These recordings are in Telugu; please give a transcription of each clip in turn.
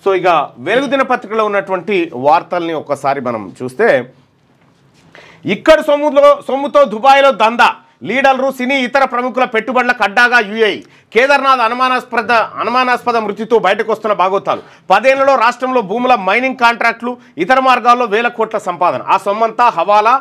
సో ఇక వెలుగు దినపత్రికలో ఉన్నటువంటి వార్తల్ని ఒక్కసారి మనం చూస్తే, ఇక్కడ సొమ్ముతో దుబాయ్లో దందా, లీడర్లు సినీ ఇతర ప్రముఖుల పెట్టుబడుల కడ్డాగా యుఏఈ, కేదార్నాథ్ అనుమానాస్పద మృతితో బయటకు వస్తున్న భాగోతాలు, 10 ఏళ్లలో రాష్ట్రంలో భూముల మైనింగ్ కాంట్రాక్టులు, ఇతర మార్గాల్లో వేల కోట్ల సంపాదన, ఆ సొమ్మంతా హవాలా,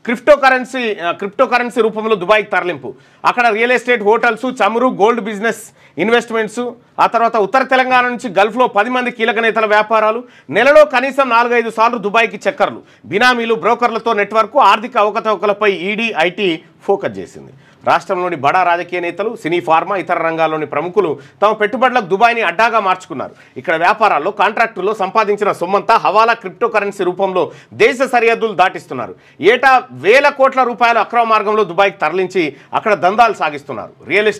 క్రిప్టోకరెన్సీ రూపంలో దుబాయ్కి తరలింపు, అక్కడ రియల్ ఎస్టేట్, హోటల్స్, చమురు, గోల్డ్ బిజినెస్ ఇన్వెస్ట్మెంట్స్, ఆ తర్వాత ఉత్తర తెలంగాణ నుంచి గల్ఫ్లో 10 మంది కీలక నేతల వ్యాపారాలు, నెలలో కనీసం 4-5 సార్లు దుబాయ్కి చక్కర్లు, బినామీలు, బ్రోకర్లతో నెట్వర్క్, ఆర్థిక అవకతవకలపై ఈడీ, ఐటీ ఫోకస్ చేసింది. రాష్ట్రంలోని బడా రాజకీయ నేతలు, సినీ, ఫార్మా, ఇతర రంగాల్లోని ప్రముఖులు తమ పెట్టుబడులకు దుబాయ్ని అడ్డాగా మార్చుకున్నారు. ఇక్కడ వ్యాపారాల్లో, కాంట్రాక్టుల్లో సంపాదించిన సొమ్మంతా హవాలా, క్రిప్టోకరెన్సీ రూపంలో దేశ సరిహద్దులు దాటిస్తున్నారు. ఏటా వేల కోట్ల రూపాయలు అక్రమ మార్గంలో దుబాయ్కి తరలించి అక్కడ దందాలు సాగిస్తున్నారు. Real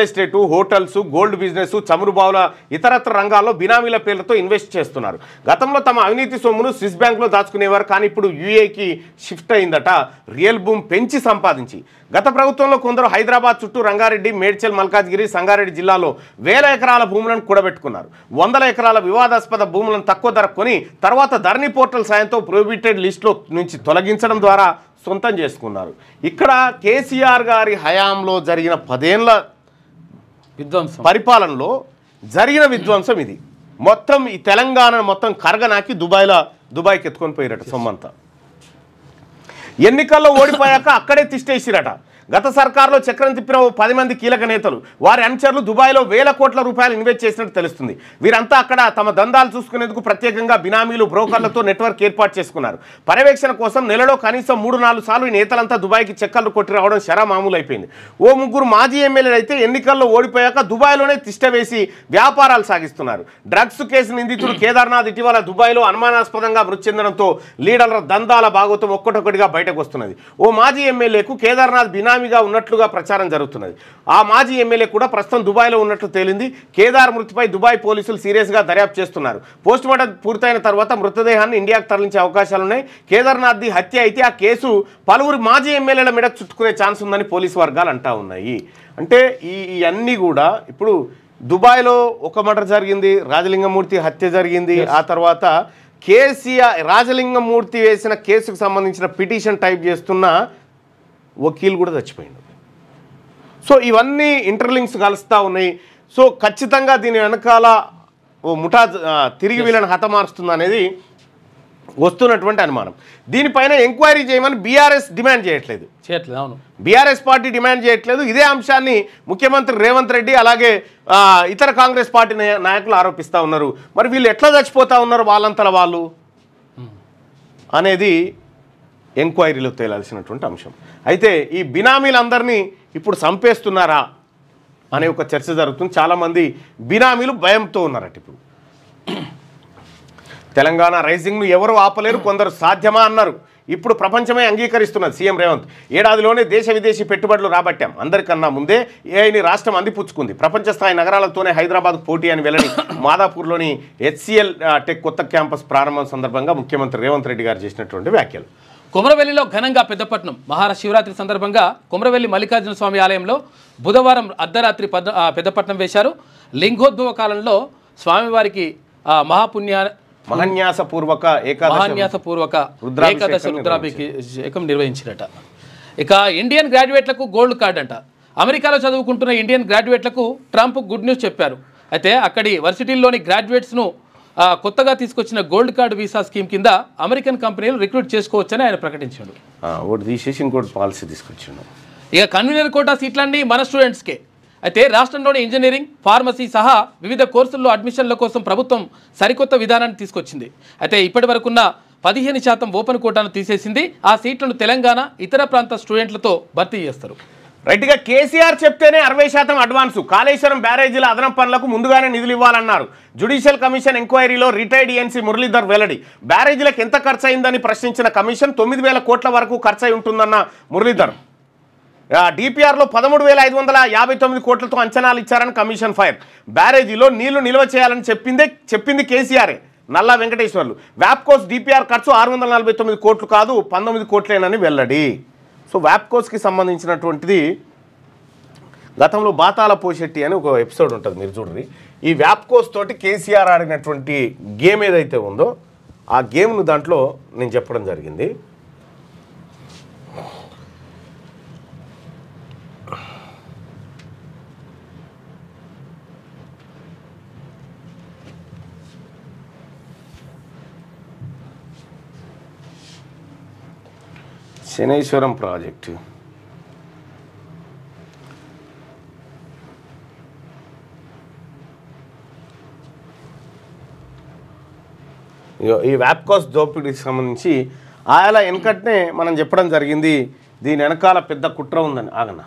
estate, hotels, gold business, చమురు బావుల ఇతరత్ర రంగాల్లో బినామీల పేర్లతో ఇన్వెస్ట్ చేస్తున్నారు. గతంలో తమ అవినీతి సొమ్మును స్విస్ బ్యాంక్లో దాచుకునేవారు, కానీ ఇప్పుడు యూఏకి షిఫ్ట్ అయిందట రియల్ భూమి పెంచి సంపాదించి. గత ప్రభుత్వంలో కొందరు హైదరాబాద్ చుట్టూ రంగారెడ్డి, మేడ్చల్, మల్కాజ్గిరి, సంగారెడ్డి జిల్లాలో వేల ఎకరాల భూములను కూడబెట్టుకున్నారు. 100 ఎకరాల వివాదాస్పద భూములను తక్కువ ధరకు కొని తర్వాత ధరణి పోర్టల్ సాయంతో ప్రొహిబిటెడ్ లిస్టులో నుంచి తొలగించడం ద్వారా సొంతం చేసుకున్నారు. ఇక్కడ కేసీఆర్ గారి హయాంలో జరిగిన 10 ఏళ్ల పరిపాలనలో జరిగిన విధ్వంసం ఇది. మొత్తం ఈ తెలంగాణ మొత్తం కరగనాకి దుబాయ్కి ఎత్తుకొని పోయిరట సొమ్మంతా. ఎన్నికల్లో ఓడిపోయాక అక్కడే తిష్టేసిరట. గత సర్కారులో చక్రం తిప్పిన 10 మంది కీలక నేతలు, వారి అనుచరులు దుబాయ్లో వేల కోట్ల రూపాయలు ఇన్వెస్ట్ చేసినట్టు తెలుస్తుంది. వీరంతా అక్కడ తమ దందాలు చూసుకునేందుకు ప్రత్యేకంగా బినామీలు, బ్రోకర్లతో నెట్వర్క్ ఏర్పాటు చేసుకున్నారు. పర్యవేక్షణ కోసం నెలలో కనీసం 3-4 సార్లు ఈ నేతలంతా దుబాయ్కి చెక్కర్లు కొట్టి రావడం శరా మామూలు అయిపోయింది. ఓ 3 మాజీ ఎమ్మెల్యేలు అయితే ఎన్నికల్లో ఓడిపోయాక దుబాయ్లోనే తిష్ట వేసి వ్యాపారాలు సాగిస్తున్నారు. డ్రగ్స్ కేసు నిందితుడు కేదార్నాథ్ ఇటీవల దుబాయ్లో అనుమానాస్పదంగా మృతి చెందడంతో లీడర్ల దందాల భాగోతం ఒక్కటొక్కటిగా బయటకు వస్తున్నది. ఓ మాజీ ఎమ్మెల్యేకు కేదార్నాథ్ బినామీగా ఉన్నట్లుగా ప్రచారం జరుగుతున్నది. ఆ మాజీ ఎమ్మెల్యే కూడా ప్రస్తుతం దుబాయ్లో ఉన్నట్లు తేలింది. కేదార్ మృతిపై దుబాయ్ పోలీసులు సీరియస్గా దర్యాప్తు చేస్తున్నారు. పోస్టుమార్టం పూర్తయిన తర్వాత మృతదేహాన్ని ఇండియాకు తరలించే అవకాశాలున్నాయి. కేదార్నాథ్ది హత్య అయితే ఆ కేసు పలువురు మాజీ ఎమ్మెల్యేల మీద చుట్టుకునే ఛాన్స్ ఉందని పోలీసు వర్గాలు అంటా ఉన్నాయి. అంటే ఇవన్నీ కూడా ఇప్పుడు దుబాయ్లో ఒక మర్డర్ జరిగింది, రాజలింగమూర్తి హత్య జరిగింది. ఆ తర్వాత కేసీఆర్ రాజలింగమూర్తి వేసిన కేసుకు సంబంధించిన పిటిషన్ టైప్ చేస్తున్న వకీలు కూడా చచ్చిపోయింది. సో ఇవన్నీ ఇంటర్లింక్స్ కలుస్తూ ఉన్నాయి. సో ఖచ్చితంగా దీని వెనకాల ఓ ముఠా తిరిగి వీళ్ళని హతమారుస్తుంది అనేది వస్తున్నటువంటి అనుమానం. దీనిపైన ఎంక్వైరీ చేయమని బీఆర్ఎస్ డిమాండ్ చేయట్లేదు. అవును, బీఆర్ఎస్ పార్టీ డిమాండ్ చేయట్లేదు. ఇదే అంశాన్ని ముఖ్యమంత్రి రేవంత్ రెడ్డి అలాగే ఇతర కాంగ్రెస్ పార్టీ నాయకులు ఆరోపిస్తూ ఉన్నారు. మరి వీళ్ళు ఎట్లా చచ్చిపోతూ ఉన్నారు వాళ్ళంతలా వాళ్ళు అనేది ఎంక్వైరీలో తేలాల్సినటువంటి అంశం. అయితే ఈ బినామీలందరినీ ఇప్పుడు చంపేస్తున్నారా అనే ఒక చర్చ జరుగుతుంది. చాలామంది బినామీలు భయంతో ఉన్నారట. ఇప్పుడు తెలంగాణ రైజింగ్ను ఎవరు ఆపలేరు, కొందరు సాధ్యమా అన్నారు. ఇప్పుడు ప్రపంచమే అంగీకరిస్తున్నది. సీఎం రేవంత్ ఏడాదిలోనే దేశ విదేశీ పెట్టుబడులు రాబట్టాం, అందరికన్నా ముందే ఏఐని రాష్ట్రం అందిపుచ్చుకుంది, ప్రపంచ స్థాయి నగరాలతోనే హైదరాబాద్ పోటీ అని వెల్లడి. మాదాపూర్లోని HCL టెక్ కొత్త క్యాంపస్ ప్రారంభం సందర్భంగా ముఖ్యమంత్రి రేవంత్ రెడ్డి గారు చేసినటువంటి వ్యాఖ్యలు. కొమరవెల్లిలో ఘనంగా పెద్దపట్నం మహాశివరాత్రి సందర్భంగా కొమరవెల్లి మల్లికార్జున స్వామి ఆలయంలో బుధవారం అర్ధరాత్రి పెద్దపట్నం వేశారు. లింగోద్భవ కాలంలో స్వామివారికి మహాన్యాసపూర్వక ఏకాదశ రుద్రాభిషేకం నిర్వహించినట. ఇక ఇండియన్ గ్రాడ్యుయేట్లకు గోల్డ్ కార్డ్ అంట. అమెరికాలో చదువుకుంటున్న ఇండియన్ గ్రాడ్యుయేట్లకు ట్రంప్ గుడ్ న్యూస్ చెప్పారు. అయితే అక్కడి వర్సిటీల్లోని గ్రాడ్యుయేట్స్ను కొత్తగా తీసుకొచ్చిన గోల్డ్ కార్డ్ వీసా స్కీమ్ కింద అమెరికన్ కంపెనీలు రిక్రూట్ చేసుకోవచ్చని ఆయన ప్రకటించాడు. పాలసీ తీసుకొచ్చాడు. ఇక కన్వీనర్ కోటా సీట్లన్నీ మన స్టూడెంట్స్కే. అయితే రాష్ట్రంలోని ఇంజనీరింగ్, ఫార్మసీ సహా వివిధ కోర్సుల్లో అడ్మిషన్ల కోసం ప్రభుత్వం సరికొత్త విధానాన్ని తీసుకొచ్చింది. అయితే ఇప్పటి వరకున్న 15% ఓపెన్ కోటాను తీసేసింది. ఆ సీట్లను తెలంగాణ, ఇతర ప్రాంత స్టూడెంట్లతో భర్తీ చేస్తారు. రైట్గా కేసీఆర్ చెప్తేనే 60% అడ్వాన్సు, కాళేశ్వరం బ్యారేజీల అదనపు పనులకు ముందుగానే నిధులు ఇవ్వాలన్నారు. జ్యుడిషియల్ కమిషన్ ఎంక్వైరీలో రిటైర్డ్ ENC మురళీధర్ వెల్లడి. బ్యారేజీలకు ఎంత ఖర్చు అయిందని ప్రశ్నించిన కమిషన్ 9,000 కోట్ల వరకు ఖర్చు అయి ఉంటుందన్న మురళీధర్. DPRలో 13,559 కోట్లతో అంచనాలు ఇచ్చారని కమిషన్ ఫైర్. బ్యారేజీలో నీళ్లు నిల్వ చేయాలని చెప్పింది కేసీఆరే. నల్లా వెంకటేశ్వర్లు. వ్యాప్కోస్ DPR ఖర్చు 649 కోట్లు కాదు 19 కోట్లేనని వెల్లడి. సో వ్యాప్కోస్కి సంబంధించినటువంటిది గతంలో బాతాల పోషెట్టి అని ఒక ఎపిసోడ్ ఉంటుంది, మీరు చూడండి. ఈ వ్యాప్కోస్ తోటి కేసీఆర్ ఆడినటువంటి గేమ్ ఏదైతే ఉందో ఆ గేమ్ను దాంట్లో నేను చెప్పడం జరిగింది. శనేశ్వరం ప్రాజెక్టు ఈ వ్యాప్కోస్ దోపిడీకి సంబంధించి ఆయల వెనకట్నే మనం చెప్పడం జరిగింది, దీని వెనకాల పెద్ద కుట్ర ఉందని. ఆగన్న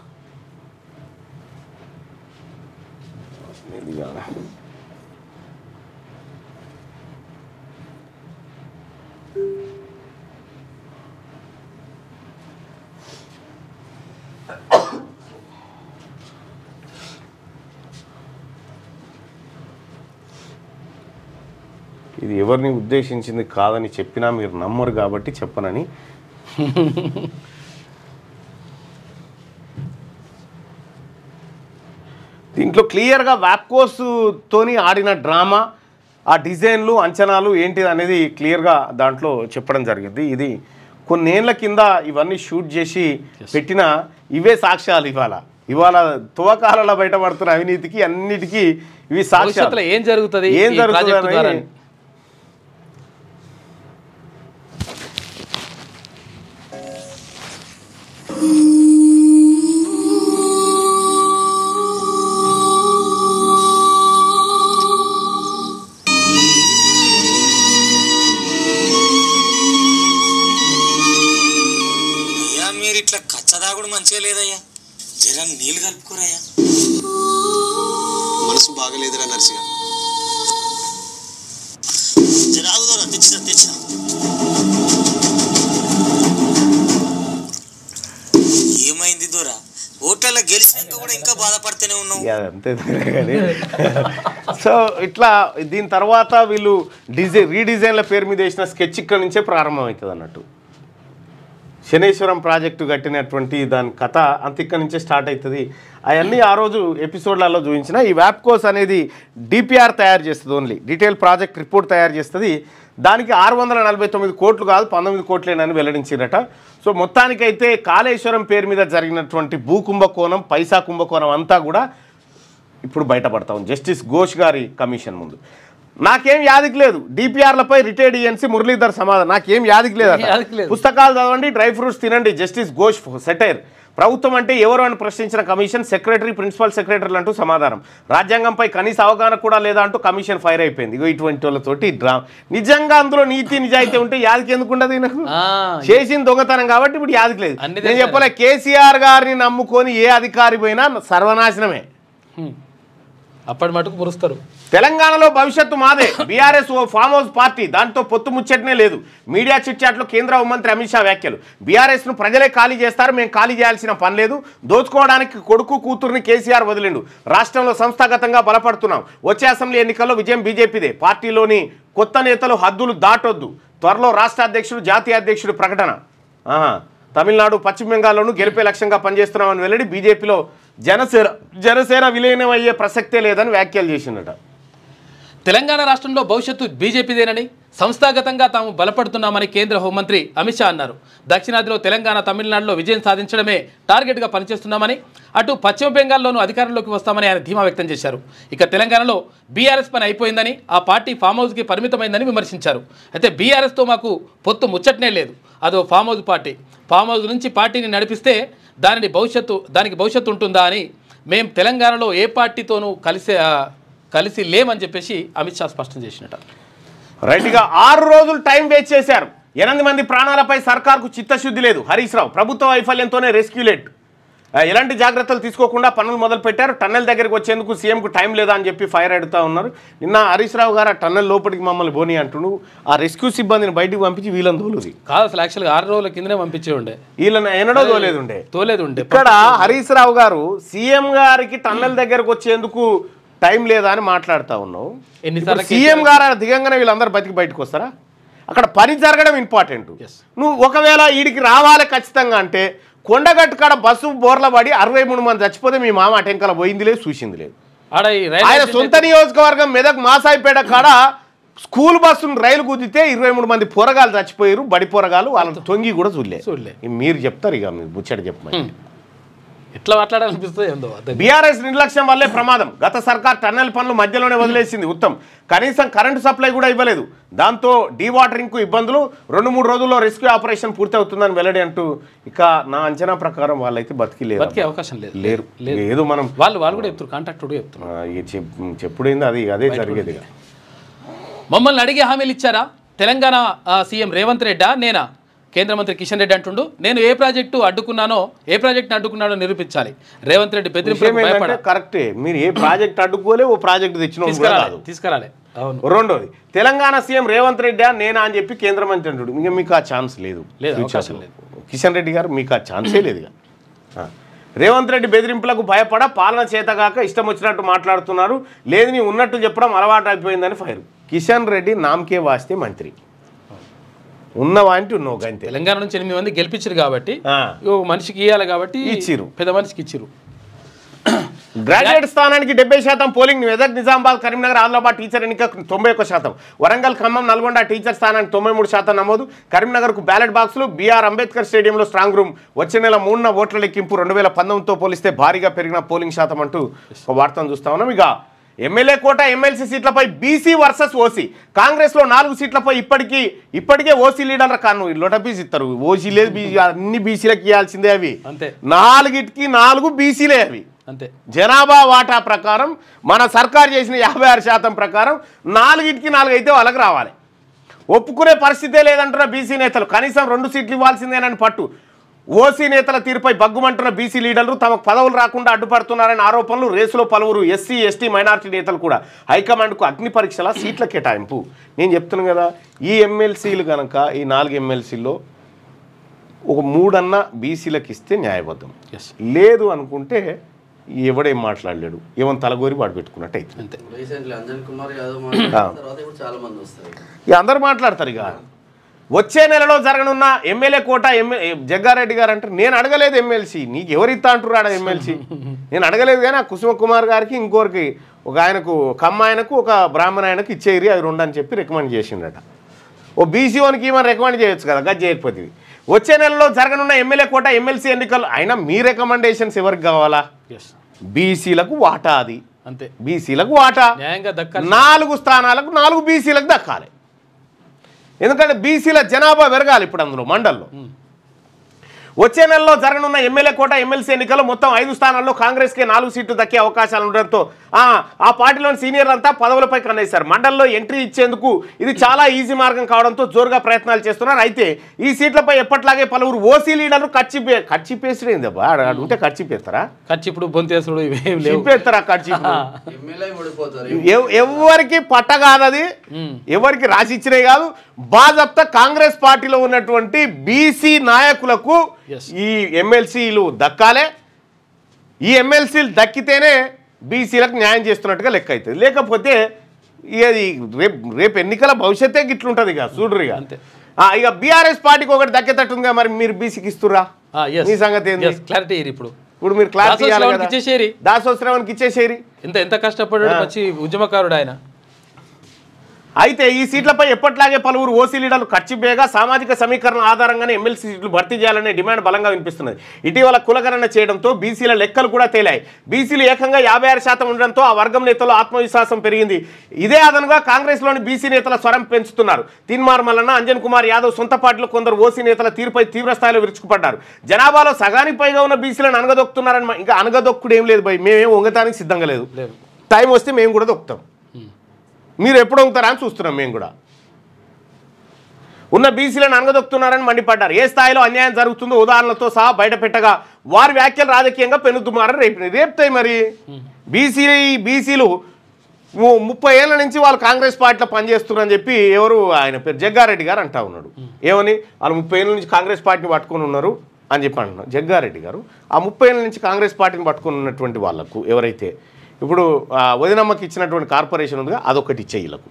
ఇది ఎవరిని ఉద్దేశించింది కాదని చెప్పినా మీరు నమ్మరు కాబట్టి చెప్పనని. దీంట్లో క్లియర్గా వ్యాప్కోస్ తోని ఆడిన డ్రామా, ఆ డిజైన్లు, అంచనాలు ఏంటిది అనేది క్లియర్గా దాంట్లో చెప్పడం జరిగింది. ఇది కొన్నేళ్ల కింద ఇవన్నీ షూట్ చేసి పెట్టిన ఇవే సాక్ష్యాలు. ఇవాళ తువకాలలో బయటపడుతున్న అవినీతికి అన్నిటికీ ఇవి సాక్ష్యాలు. ఏం జరుగుతుంది మీరు ఇట్లా కచ్చదాగుడు మంచిగా లేదయ్యా, జర నీళ్ళు కలుపుకోరయ్యా. మనసు బాగలేదురా నర్సిగా, జరాదురా తెచ్చిన ఏమైంది దూరా? ఓట్లలో గెలిచినాక కూడా ఇంకా బాధపడుతూనే ఉన్నావు. అంతే కానీ సో ఇట్లా దీని తర్వాత వీళ్ళు రీడిజైన్ల పేరు మీద వేసిన స్కెచ్ ఇక్కడ నుంచే ప్రారంభమవుతుంది అన్నట్టు. శనేశ్వరం ప్రాజెక్టు కట్టినటువంటి దాని కథ అంత ఇక్కడ నుంచే స్టార్ట్ అవుతుంది. అవన్నీ ఆ రోజు ఎపిసోడ్లలో చూపించిన. ఈ వ్యాప్కోస్ అనేది డిపిఆర్ తయారు చేస్తుంది, ఓన్లీ డీటెయిల్ ప్రాజెక్ట్ రిపోర్ట్ తయారు చేస్తుంది. దానికి 649 కోట్లు కాదు 19 కోట్లేనని వెల్లడించారట. సో మొత్తానికైతే కాళేశ్వరం పేరు మీద జరిగినటువంటి భూ కుంభకోణం, పైసా కుంభకోణం అంతా కూడా ఇప్పుడు బయటపడతాం జస్టిస్ ఘోష్ గారి కమిషన్ ముందు. నాకేం యాదికి లేదు, డిపిఆర్లపై రిటైర్డ్ ఈఎన్సీ మురళీధర్ సమాధానం. నాకేం యాదికి లేదు. పుస్తకాలు చదవండి, డ్రై ఫ్రూట్స్ తినండి. Justice Ghosh satire. ప్రభుత్వం అంటే ఎవరు అని ప్రశ్నించిన కమిషన్ సెక్రటరీ, ప్రిన్సిపల్ సెక్రటరీలు అంటూ సమాధానం. రాజ్యాంగంపై కనీస అవగాహన కూడా లేదా అంటూ కమిషన్ ఫైర్ అయిపోయింది. ఇటువంటి వాళ్ళతోటి నిజంగా అందులో నీతి నిజాయితీ ఉంటే యాదికి ఎందుకు ఉండదు? నాకు చేసిన దొంగతనం కాబట్టి ఇప్పుడు యాదికి లేదు. నేను చెప్పలే, కేసీఆర్ గారిని నమ్ముకొని ఏ అధికారి పోయినా సర్వనాశనమే. అప్పటి మటుకు మురుస్తారు. తెలంగాణలో భవిష్యత్తు మాదే. బీఆర్ఎస్ ఓ ఫామ్ హౌస్ పార్టీ, దాంతో పొత్తు ముచ్చటనే లేదు. మీడియా చిట్చాట్లో కేంద్ర హోంమంత్రి అమిత్ షా వ్యాఖ్యలు. బీఆర్ఎస్ను ప్రజలే ఖాళీ చేస్తారు, మేము ఖాళీ చేయాల్సిన పని లేదు. దోచుకోవడానికి కొడుకు కూతుర్ని కేసీఆర్ వదిలిండు. రాష్ట్రంలో సంస్థాగతంగా బలపడుతున్నాం. వచ్చే అసెంబ్లీ ఎన్నికల్లో విజయం బీజేపీదే. పార్టీలోని కొత్త నేతలు హద్దులు దాటొద్దు. త్వరలో రాష్ట్ర అధ్యక్షుడు, జాతీయ అధ్యక్షుడు ప్రకటన. తమిళనాడు, పశ్చిమ బెంగాల్లోనూ గెలిపే లక్ష్యంగా పనిచేస్తున్నామని వెల్లడి. బీజేపీలో జనసేన విలీనం అయ్యే ప్రసక్తే లేదని వ్యాఖ్యలు చేసిందట. తెలంగాణ రాష్ట్రంలో భవిష్యత్తు బీజేపీదేనని, సంస్థాగతంగా తాము బలపడుతున్నామని కేంద్ర హోంమంత్రి అమిత్ షా అన్నారు. దక్షిణాదిలో తెలంగాణ, తమిళనాడులో విజయం సాధించడమే టార్గెట్గా పనిచేస్తున్నామని, అటు పశ్చిమ బెంగాల్లోనూ అధికారంలోకి వస్తామని ఆయన ధీమా వ్యక్తం చేశారు. ఇక తెలంగాణలో బీఆర్ఎస్ పని అయిపోయిందని, ఆ పార్టీ ఫామ్ హౌస్కి పరిమితమైందని విమర్శించారు. అయితే బీఆర్ఎస్తో మాకు పొత్తు ముచ్చటనే లేదు, అదో farm house party. Farm house నుంచి పార్టీని నడిపిస్తే దానికి భవిష్యత్తు ఉంటుందా అని మేము తెలంగాణలో ఏ పార్టీతోనూ కలిసి లేమని చెప్పేసి అమిత్ షా స్పష్టం చేసినట్టు. రైట్గా 6 రోజులు టైం వేస్ట్ చేశారు. 8 మంది ప్రాణాలపై సర్కార్కు చిత్తశుద్ధి లేదు. హరీష్ రావు ప్రభుత్వ వైఫల్యంతోనే రెస్క్యూలేట్. ఎలాంటి జాగ్రత్తలు తీసుకోకుండా పనులు మొదలు పెట్టారు. టన్నెల్ దగ్గరికి వచ్చేందుకు సీఎంకు టైం లేదా అని చెప్పి ఫైర్ అడుగుతూ ఉన్నారు. నిన్న హరీష్ రావు గారు ఆ టన్నెల్ లోపలికి మమ్మల్ని బోని అంటున్నాడు. ఆ రెస్క్యూ సిబ్బందిని బయటికి పంపించి వీళ్ళని తోలుది కాదు. అసలు యాక్చువల్గా 6 రోజుల కిందనే పంపించే ఉండే, వీళ్ళని ఎన్నడో తోలేదుండే. ఇక్కడ హరీష్ రావు గారు సీఎం గారికి టన్నెల్ దగ్గరకు వచ్చేందుకు టైం లేదా అని మాట్లాడుతూ ఉన్నావు. సీఎం గారు దిగంగానే వీళ్ళందరూ బయటకు వస్తారా? అక్కడ పని జరగడం ఇంపార్టెంట్. నువ్వు ఒకవేళ వీడికి రావాలి ఖచ్చితంగా అంటే కొండగట్టు కాడ బస్సు బోర్ల పడి 63 మంది చచ్చిపోతే మీ మామ అటెంకల పోయింది లేదు చూసింది లేదు. ఆడ ఈ ఆయన సొంత నియోజకవర్గం మెదక్ మాసాయిపేట కాడ స్కూల్ బస్సును రైలు గుద్దితే 23 మంది పోరగాలు చచ్చిపోయారు, బడి పోరగాలు, వాళ్ళని తొంగి కూడా చూడలే. మీరు చెప్తారు ఇక మీరు ముచ్చట చెప్పమని. ఎట్లా మాట్లాడాలనిపిస్తుంది ఏందో. బీఆర్ఎస్ నిర్లక్ష్యం వల్లే ప్రమాదం. గత సర్కార్ టన్నెల్ పనులు మధ్యలోనే వదిలేసింది. ఉత్తమ్ కనీసం కరెంటు సప్లై కూడా ఇవ్వలేదు. దాంతో డీవాటరింగ్కు ఇబ్బందులు. 2-3 రోజుల్లో రెస్క్యూ ఆపరేషన్ పూర్తి అవుతుందని వెల్లడి అంటూ ఇక నా అంచనా ప్రకారం వాళ్ళైతే బతికే అవకాశం లేరు. ఏదో మనం వాళ్ళు కూడా చెప్తారు, కాంట్రాక్ట్ కూడా చెప్తున్నారు. చెప్పుడైంది అదే జరిగేది. మమ్మల్ని అడిగే హామీలు ఇచ్చారా? తెలంగాణ సీఎం రేవంత్ రెడ్డా నేనా? కేంద్ర మంత్రి కిషన్ రెడ్డి అంటుండు, నేను ఏ ప్రాజెక్టుని అడ్డుకున్నానో నిరూపించాలి. రేవంత్ రెడ్డి బెదిరింపు కరెక్టే. మీరు ఏ ప్రాజెక్ట్ అడ్డుకోలే, ఓ ప్రాజెక్ట్ తెచ్చిన తీసుకురాలే. రెండోది తెలంగాణ సీఎం రేవంత్ రెడ్డి నేనా అని చెప్పి కేంద్ర మంత్రి అంటుడు. ఇంకా మీకు ఆ ఛాన్స్ లేదు. కిషన్ రెడ్డి గారు మీకు ఆ ఛాన్సే లేదు. రేవంత్ రెడ్డి బెదిరింపులకు భయపడ పాలన చేతగాక ఇష్టం వచ్చినట్టు మాట్లాడుతున్నారు. లేదు నీ ఉన్నట్టు చెప్పడం అలవాటు అయిపోయిందని ఫైర్. కిషన్ రెడ్డి నామకే వాస్తే మంత్రి ఉన్నవాంటి ఉన్నావు. గంతే. తెలంగాణ నుంచి 8 మంది గెలిపించారు కాబట్టి మనిషికి ఇవ్వాలి కాబట్టి ఇచ్చిరు, పెద్ద మనిషికి ఇచ్చిరు. గ్రాడ్యుయేట్ స్థానానికి 70% పోలింగ్. మెదక్, నిజామాబాద్, కరీంనగర్, ఆదిలాబాద్ టీచర్ ఎన్నిక 91%. వరంగల్, ఖమ్మం, నల్గొండ టీచర్ స్థానానికి 93% నమోదు. కరీంనగర్కు బ్యాలెట్ బాక్సులు. బీఆర్ అంబేద్కర్ స్టేడియంలో స్ట్రాంగ్ రూమ్. వచ్చే నెల 3న ఓట్ల లెక్కింపు. 2019తో పోలిస్తే భారీగా పెరిగిన పోలింగ్ శాతం అంటూ ఒక వార్తను చూస్తా ఉన్నాం. ఇక ఎమ్మెల్యే కోట, ఎమ్మెల్సీ సీట్లపై బీసీ వర్సెస్ ఓసీ. కాంగ్రెస్లో 4 సీట్లపై ఇప్పటికే ఓసీ లీడర్ల కాను లొటపీస్ ఇస్తారు. ఓసీ లేదు, అన్ని బీసీలకు ఇవ్వాల్సిందే. అవి 4కి 4 బీసీలే. అవి అంతే. జనాభా వాటా ప్రకారం మన సర్కారు చేసిన 56% ప్రకారం 4కి 4 అయితే వాళ్ళకి రావాలి. ఒప్పుకునే పరిస్థితే లేదంటున్న బీసీ నేతలు. కనీసం 2 సీట్లు ఇవ్వాల్సిందేనని పట్టు. ఓసీ నేతల తీరుపై బగ్గుమంటున్న బీసీ లీడర్లు తమకు పదవులు రాకుండా అడ్డుపడుతున్నారనే ఆరోపణలు. రేసులో పలువురు ఎస్సీ, ఎస్టీ, మైనారిటీ నేతలు కూడా. హైకమాండ్కు అగ్ని పరీక్షల సీట్ల కేటాయింపు. నేను చెప్తున్నాను కదా, ఈ ఎమ్మెల్సీలు కనుక ఈ 4 ఎమ్మెల్సీల్లో ఒక 3 అన్నా బీసీలకు ఇస్తే న్యాయబద్ధం. లేదు అనుకుంటే ఎవడేం మాట్లాడలేడు, ఏమన్నా తలగోరి వాడు పెట్టుకున్నట్టు అయితే అందరూ మాట్లాడతారు. ఇక వచ్చే నెలలో జరగనున్న ఎమ్మెల్యే కోట జగ్గారెడ్డి గారు అంటే నేను అడగలేదు ఎమ్మెల్సీ, నీకు ఎవరిస్తా అంటున్నాడు ఎమ్మెల్సీ? నేను అడగలేదు. కానీ ఆ కుసుమ కుమార్ గారికి ఇంకోరికి ఒక ఆయనకు ఒక అమ్మాయనకు ఒక బ్రాహ్మణ ఆయనకు ఇచ్చేరి అవి 2 అని చెప్పి రికమెండ్ చేసిండట. ఓ బీసీఓనికి ఏమైనా రికమెండ్ చేయొచ్చు కదా, గది చేయకపోతే. వచ్చే నెలలో జరగనున్న ఎమ్మెల్యే కోట ఎమ్మెల్సీ ఎన్నికలు అయినా మీ రికమెండేషన్స్ ఎవరికి కావాలా? బీసీలకు వాటా. అది అంతే, బీసీలకు వాటా. 4 స్థానాలకు 4 బీసీలకు దక్కాలి. ఎందుకంటే బీసీల జనాభా పెరగాలి ఇప్పుడు అందులో మండల్లో. వచ్చే నెలలో జరగనున్న ఎమ్మెల్యే కోట ఎమ్మెల్సీ ఎన్నికల్లో మొత్తం 5 స్థానాల్లో కాంగ్రెస్కే 4 సీట్లు దక్కే అవకాశాలు ఉండడంతో ఆ పార్టీలోని సీనియర్లంతా పదవులపై కన్నేశారు. మండల్లో ఎంట్రీ ఇచ్చేందుకు ఇది చాలా ఈజీ మార్గం కావడంతో జోరుగా ప్రయత్నాలు చేస్తున్నారు. అయితే ఈ సీట్లపై ఎప్పట్లాగే పలువురు ఓసీ లీడర్లు ఖర్చిపేసుడైంది. ఉంటే ఖర్చిపేస్తారా? ఇప్పుడు బొంతేసుడు చెప్పేస్తారా? ఎవరికి పట్ట కాదది, ఎవరికి రాసి ఇచ్చినవి కాదు. బాజప్తా కాంగ్రెస్ పార్టీలో ఉన్నటువంటి బీసీ నాయకులకు ఈ ఎమ్మెల్సీలు దక్కాలే. ఈ ఎమ్మెల్సీలు దక్కితేనే బీసీలకు న్యాయం చేస్తున్నట్టుగా లెక్క అవుతుంది. లేకపోతే ఇది రేపు ఎన్నికల భవిష్యత్తే గిట్లుంటుంది. ఇక చూడరు. ఇక బీఆర్ఎస్ పార్టీకి ఒకటి దక్కేటట్టుందిగా, మరి మీరు బీసీకి ఇస్తురా? మీ సంగతి ఏంటి? క్లారిటీ ఇప్పుడు మీరు క్లారిటీ దాసోత్సవానికి ఇచ్చేసేరి. ఎంత కష్టపడ్డాడు మంచి ఉద్యమకారుడు ఆయన. అయితే ఈ సీట్లపై ఎప్పట్లాగే పలువురు ఓసీ లీడర్లు ఖర్చుబేగా సామాజిక సమీకరణ ఆధారంగానే ఎమ్మెల్సీ సీట్లు భర్తీ చేయాలనే డిమాండ్ బలంగా వినిపిస్తున్నది. ఇటీవల కులగణన చేయడంతో బీసీల లెక్కలు కూడా తేలాయి. బీసీలు ఏకంగా 56% ఉండడంతో ఆ వర్గం నేతల్లో ఆత్మవిశ్వాసం పెరిగింది. ఇదే అదనుగా కాంగ్రెస్లోని బీసీ నేతల స్వరం పెంచుతున్నారు. తీన్మార్ మల్లన్న, అంజన్ కుమార్ యాదవ్ సొంత పార్టీలో కొందరు ఓసీ నేతల తీరుపై తీవ్రస్థాయిలో విరుచుకుపడ్డారు. జనాభాలో సగానికి పైగా ఉన్న బీసీలను అనగదొక్కుతున్నారని. ఇంకా అనగదొక్కుడు ఏం లేదు భయ్, మేమేం వంగటానికి సిద్ధంగా లేదు. టైం వస్తే మేము కూడా దొక్కుతాం. మీరు ఎప్పుడు వంగుతారా అని చూస్తున్నాం. మేము కూడా ఉన్న బీసీలను అనగదొక్కుతున్నారని మండిపడ్డారు. ఏ స్థాయిలో అన్యాయం జరుగుతుందో ఉదాహరణలతో సహా బయట పెట్టగా వారి వ్యాఖ్యలు రాజకీయంగా పెనుద్దుమారని రేపుతాయి. మరి బీసీలు 30 ఏళ్ల నుంచి వాళ్ళు కాంగ్రెస్ పార్టీలో పనిచేస్తున్నారని చెప్పి ఎవరు ఆయన పేరు జగ్గారెడ్డి గారు అంటా ఉన్నాడు. ఏమని వాళ్ళు 30 ఏళ్ళ నుంచి కాంగ్రెస్ పార్టీని పట్టుకొని ఉన్నారు అని చెప్పి అంటున్నారు జగ్గారెడ్డి గారు. ఆ 30 ఏళ్ళ నుంచి కాంగ్రెస్ పార్టీని పట్టుకొని ఉన్నటువంటి వాళ్ళకు ఎవరైతే ఇప్పుడు వదినమ్మకి ఇచ్చినటువంటి కార్పొరేషన్ ఉందిగా, అదొకటి ఇచ్చే వీళ్ళకు.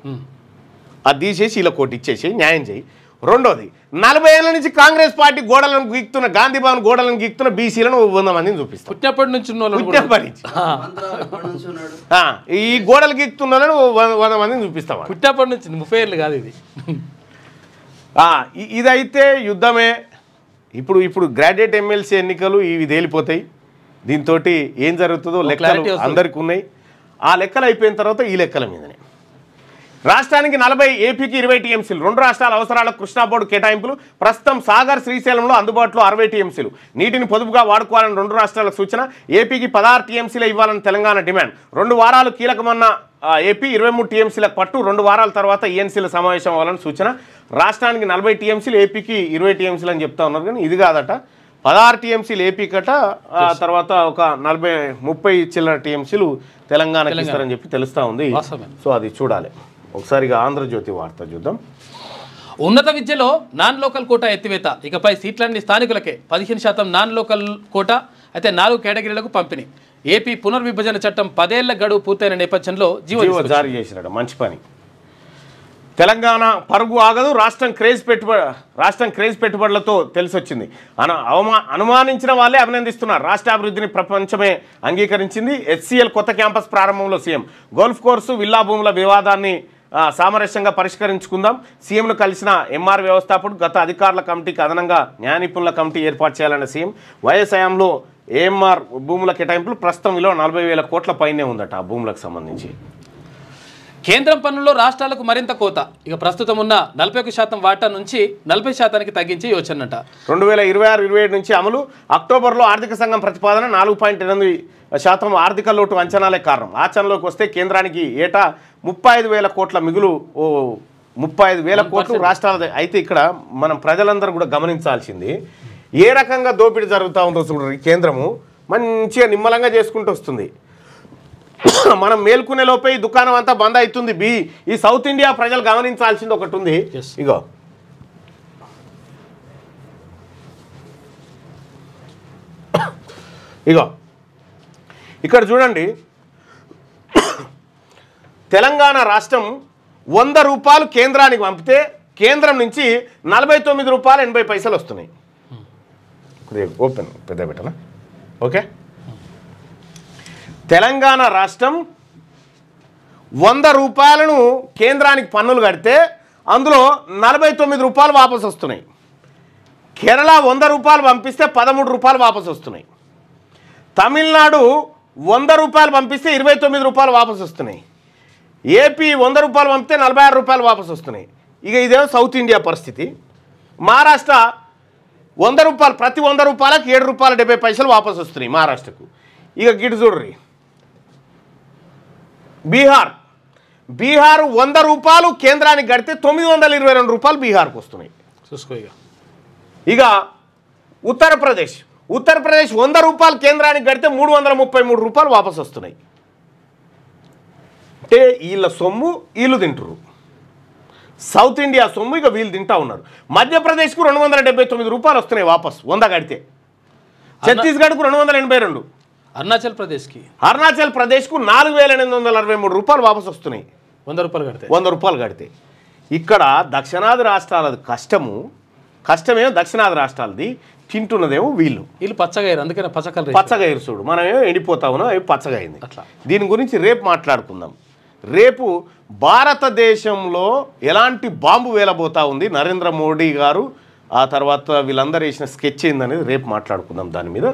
అది తీసేసి వీళ్ళకి ఒకటి ఇచ్చేసి న్యాయం చేయి. రెండోది 40 ఏళ్ల నుంచి కాంగ్రెస్ పార్టీ గోడలను గీక్తున్న గాంధీ భవన్ గోడలను గీక్తున్న బీసీలను 100 మందిని చూపిస్తాం. పుట్టినప్పటి నుంచి ఉన్న వాళ్ళు ఈ గోడలు గీక్తున్న వాళ్ళను 100 మందిని చూపిస్తాం. పుట్టినప్పటి నుంచి 30 ఏళ్ళు కాదు ఇది. ఇదైతే యుద్ధమే. ఇప్పుడు గ్రాడ్యుయేట్ ఎమ్మెల్సీ ఎన్నికలు ఇవి తేలిపోతాయి. దీంతో ఏం జరుగుతుందో లెక్కలు అందరికీ ఉన్నాయి. ఆ లెక్కలు అయిపోయిన తర్వాత ఈ లెక్కల మీదనే రాష్ట్రానికి 40, ఏపీకి 20 టీఎంసీలు. 2 రాష్ట్రాల అవసరాలకు కృష్ణా బోర్డు కేటాయింపులు. ప్రస్తుతం సాగర్, శ్రీశైలంలో అందుబాటులో 60 టీఎంసీలు. నీటిని పొదుపుగా వాడుకోవాలని 2 రాష్ట్రాలకు సూచన. ఏపీకి 16 టీఎంసీలు ఇవ్వాలని తెలంగాణ డిమాండ్. 2 వారాలు కీలకమన్న ఏపీ 23 టీఎంసీలకు పట్టు. 2 వారాల తర్వాత ఈఎన్సీల సమావేశం అవ్వాలని సూచన. రాష్ట్రానికి 40 టీఎంసీలు, ఏపీకి 20 టీఎంసీలు అని చెప్తా ఉన్నారు. కానీ ఇది కాదట, 16 టీఎంసీలు ఏపీకట, తర్వాత ఒక 30 చిల్లర టీఎంసీలు తెలంగాణకి ఇస్తారని చెప్పి తెలుస్తూ ఉంది. సో అది చూడాలి. ఒకసారిగా ఆంధ్రజ్యోతి వార్త చూద్దాం. ఉన్నత విద్యలో నాన్ లోకల్ కోటా ఎత్తివేత. ఇకపై సీట్లన్నీ స్థానికులకే. 15% నాన్ లోకల్ కోటా. అయితే 4 కేటగిరీలకు పంపిణీ. ఏపీ పునర్విభజన చట్టం 10 ఏళ్ల గడువు పూర్తయిన నేపథ్యంలో జీవో జారీ చేసినాడు. మంచి పని. తెలంగాణ పరుగు ఆగదు. రాష్ట్రం క్రేజ్ పెట్టుబడులతో తెలిసొచ్చింది. అనుమానించిన వాళ్ళే అభినందిస్తున్నారు. రాష్ట్ర అభివృద్ధిని ప్రపంచమే అంగీకరించింది. HCL కొత్త క్యాంపస్ ప్రారంభంలో సీఎం. గోల్ఫ్ కోర్సు, విల్లా భూముల వివాదాన్ని సామరస్యంగా పరిష్కరించుకుందాం. సీఎంను కలిసిన ఎంఆర్ వ్యవస్థాపకుడు. గత అధికారుల కమిటీకి అదనంగా న్యాయ నిపుణుల కమిటీ ఏర్పాటు చేయాలన్న సీఎం. వైఎస్ హయాంలో ఏఎంఆర్ భూముల కేటాయింపులు ప్రస్తుతం విలువ 40,000 కోట్ల పైనే ఉందట ఆ భూములకు సంబంధించి. కేంద్రం పన్నుల్లో రాష్ట్రాలకు మరింత కోత. ఇక ప్రస్తుతం ఉన్న 41% వాటా నుంచి 40% తగ్గించే యోచనట. 2026-27 నుంచి అమలు. అక్టోబర్లో ఆర్థిక సంఘం ప్రతిపాదన 4.8% ఆర్థిక లోటు అంచనాలే కారణం. ఆచరణలోకి వస్తే కేంద్రానికి ఏటా 35,000 కోట్ల మిగులు. 35,000 కోట్లు రాష్ట్రాల. అయితే ఇక్కడ మనం ప్రజలందరూ కూడా గమనించాల్సింది ఏ రకంగా దోపిడీ జరుగుతూ ఉందో చూడండి. కేంద్రము మంచిగా నిమ్మలంగా చేసుకుంటూ వస్తుంది. మనం మేల్కొనే లోపే ఈ దుకాణం అంతా బంద్ అవుతుంది. ఈ సౌత్ ఇండియా ప్రజలు గమనించాల్సింది ఒకటి ఉంది. ఇగో ఇక్కడ చూడండి. తెలంగాణ రాష్ట్రం 100 రూపాయలు కేంద్రానికి పంపితే కేంద్రం నుంచి 49 రూపాయలు 80 పైసలు వస్తున్నాయి. ఓపెన్ పెద్ద పెట్టనా? ఓకే. తెలంగాణ రాష్ట్రం 100 రూపాయలను కేంద్రానికి పన్నులు కడితే అందులో 49 రూపాయలు వాపసు వస్తున్నాయి. కేరళ 100 రూపాయలు పంపిస్తే 13 రూపాయలు వాపసు వస్తున్నాయి. తమిళనాడు 100 రూపాయలు పంపిస్తే 29 రూపాయలు వాపసు వస్తున్నాయి. ఏపీ 100 రూపాయలు పంపితే 46 రూపాయలు వాపసు వస్తున్నాయి. ఇక ఇదేమో సౌత్ ఇండియా పరిస్థితి. మహారాష్ట్ర 100 రూపాయలు, ప్రతి 100 రూపాయలకు 7 రూపాయల 70 పైసలు వాపసు వస్తున్నాయి మహారాష్ట్రకు. ఇక గిటు చూడ్రి. బీహార్ 100 రూపాయలు కేంద్రానికి కడితే 922 రూపాయలు బీహార్కు వస్తున్నాయి. చూసుకో. ఇక ఉత్తరప్రదేశ్ 100 రూపాయలు కేంద్రానికి కడితే 333 రూపాయలు వాపసు వస్తున్నాయి. అంటే వీళ్ళ సొమ్ము వీళ్ళు తింటారు. సౌత్ ఇండియా సొమ్ము ఇక వీళ్ళు తింటా ఉన్నారు. మధ్యప్రదేశ్కు 279 రూపాయలు వస్తున్నాయి వాపసు 100 కడితే. ఛత్తీస్గఢ్కు 282. అరుణాచల్ ప్రదేశ్కు 4,863 రూపాయలు వాపసు వస్తున్నాయి 100 రూపాయలు కడితే. ఇక్కడ దక్షిణాది రాష్ట్రాలది కష్టమేమో దక్షిణాది రాష్ట్రాలది, తింటున్నదేమో వీళ్ళు పచ్చగైరు. అందుకనే పచ్చగైరు చూడు. మనమేమో ఎండిపోతా ఉన్నాం, అవి పచ్చగైంది. అట్లా దీని గురించి రేపు మాట్లాడుకుందాం. రేపు భారతదేశంలో ఎలాంటి బాంబు వేలబోతా ఉంది నరేంద్ర మోడీ గారు, ఆ తర్వాత వీళ్ళందరూ వేసిన స్కెచ్ ఏందనేది రేపు మాట్లాడుకుందాం దాని మీద.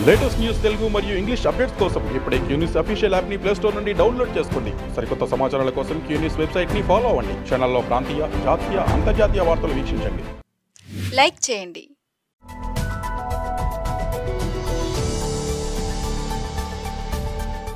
లేటెస్ట్ న్యూస్ తెలుగు మరియు ఇంగ్లీష్ అప్డేట్స్ కోసం ఇప్పుడే క్యూన్యూస్ అఫీషియల్ యాప్ని ప్లే స్టోర్ నుండి డౌన్లోడ్ చేసుకోండి. సరికొత్త సమాచారాల కోసం క్యూన్యూస్ వెబ్సైట్ని ఫాలో అవ్వండి. ఛానల్లో ప్రాంతీయ, జాతీయ, అంతర్జాతీయ వార్తలు వీక్షించండి. లైక్ చేయండి.